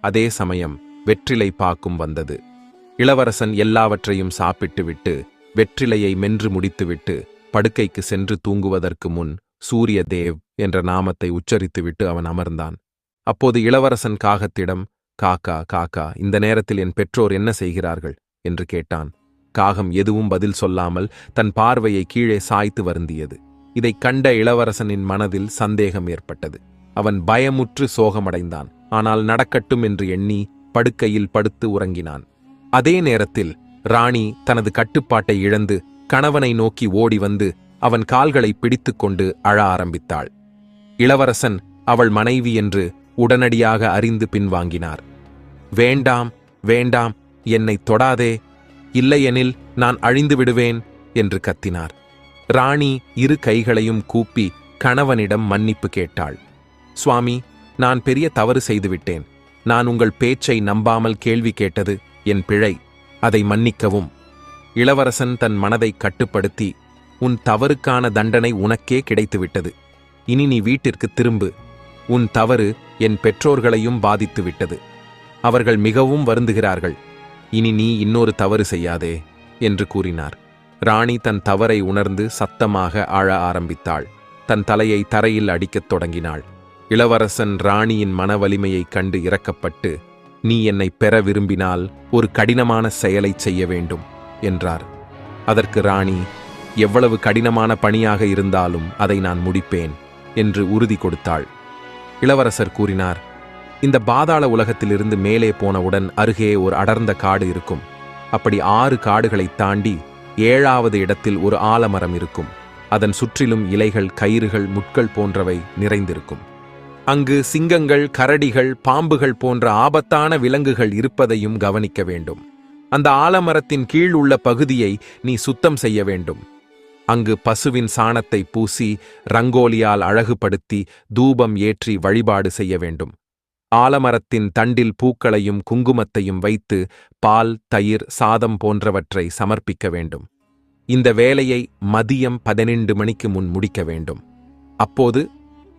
அதே சமயம் வெற்றிலை பாக்கும் வந்தது. இளவரசன் எல்லாவற்றையும் சாப்பிட்டுவிட்டு வெற்றிலையை மென்று முடித்துவிட்டு படுக்கைக்கு சென்று தூங்குவதற்கு முன் சூரிய தேவ் என்ற நாமத்தை உச்சரித்துவிட்டு அவன் அமர்ந்தான். அப்போது இளவரசன் காகத்திடம், காக்கா காக்கா, இந்த நேரத்தில் என் பெற்றோர் என்ன செய்கிறார்கள் என்று கேட்டான். காகம் எதுவும் பதில் சொல்லாமல் தன் பார்வையை கீழே சாய்த்து வருந்தியது. இதைக் கண்ட இளவரசனின் மனதில் சந்தேகம் ஏற்பட்டது. அவன் பயமுற்று சோகமடைந்தான். ஆனால் நடக்கட்டும் என்று எண்ணி படுக்கையில் படுத்து உறங்கினான். அதே நேரத்தில் ராணி தனது கட்டுப்பாட்டை இழந்து கணவனை நோக்கி ஓடி வந்து அவன் கால்களை பிடித்துக்கொண்டு அழ ஆரம்பித்தாள். இளவரசன் அவள் மனைவி என்று உடனடியாக அறிந்து பின்வாங்கினார். வேண்டாம் வேண்டாம், என்னை தொடாதே, இல்லையெனில் நான் அழிந்து விடுவேன் என்று கத்தினார். ராணி இரு கைகளையும் கூப்பி கணவனிடம் மன்னிப்பு கேட்டாள். சுவாமி, நான் பெரிய தவறு செய்துவிட்டேன். நான் உங்கள் பேச்சை நம்பாமல் கேள்வி கேட்டது என் பிழை. அதை மன்னிக்கவும். இளவரசன் தன் மனதை கட்டுப்படுத்தி, உன் தவறுக்கான தண்டனை உனக்கே கிடைத்துவிட்டது. இனி நீ வீட்டிற்கு திரும்பு. உன் தவறு என் பெற்றோர்களையும் பாதித்துவிட்டது. அவர்கள் மிகவும் வருந்துகிறார்கள். இனி நீ இன்னொரு தவறு செய்யாதே என்று கூறினார். ராணி தன் தவறை உணர்ந்து சத்தமாக அழ ஆரம்பித்தாள். தன் தலையை தரையில் அடிக்கத் தொடங்கினாள். இளவரசன் ராணியின் மனவலிமையைக் கண்டு இரக்கப்பட்டு, நீ என்னை பெற விரும்பினால் ஒரு கடினமான செயலை செய்ய வேண்டும் என்றார். அதற்கு ராணி, எவ்வளவு கடினமான பணியாக இருந்தாலும் அதை நான் முடிப்பேன் என்று உறுதி கொடுத்தாள். இளவரசர் கூறினார், இந்த பாதாள உலகத்திலிருந்து மேலே போனவுடன் அருகே ஒரு அடர்ந்த காடு இருக்கும். அப்படி 6 காடுகளைத் தாண்டி 7வது இடத்தில் ஒரு ஆலமரம் இருக்கும். அதன் சுற்றிலும் இலைகள், கயிறுகள், முட்கள் போன்றவை நிறைந்திருக்கும். அங்கு சிங்கங்கள், கரடிகள், பாம்புகள் போன்ற ஆபத்தான விலங்குகள் இருப்பதையும் கவனிக்க வேண்டும். அந்த ஆலமரத்தின் கீழ் உள்ள பகுதியை நீ சுத்தம் செய்ய வேண்டும். அங்கு பசுவின் சாணத்தை பூசி ரங்கோலியால் அழகுபடுத்தி தூபம் ஏற்றி வழிபாடு செய்ய வேண்டும். ஆலமரத்தின் தண்டில் பூக்களையும் குங்குமத்தையும் வைத்து பால், தயிர், சாதம் போன்றவற்றை சமர்ப்பிக்க வேண்டும். இந்த வேலையை மதியம் 12 மணிக்கு முன் முடிக்க வேண்டும். அப்போது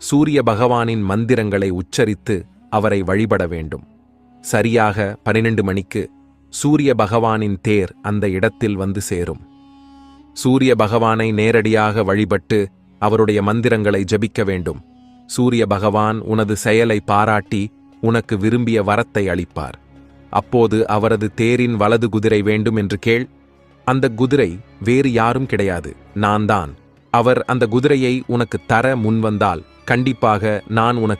சூரிய பகவானின் மந்திரங்களை உச்சரித்து அவரை வழிபட வேண்டும். சரியாக 12 மணிக்கு சூரிய பகவானின் தேர் அந்த இடத்தில் வந்து சேரும். சூரிய பகவானை நேரடியாக வழிபட்டு அவருடைய மந்திரங்களை ஜபிக்க வேண்டும். சூரிய பகவான் உனது செயலை பாராட்டி உனக்கு விரும்பிய வரத்தை அளிப்பார். அப்போது அவரது தேரின் வலது குதிரை வேண்டும் என்று கேள். அந்த குதிரை வேறு யாரும் கிடையாது, நான் தான். அவர் அந்த குதிரையை உனக்கு தர முன்வந்தால் கண்டிப்பாக நான் உனக்கு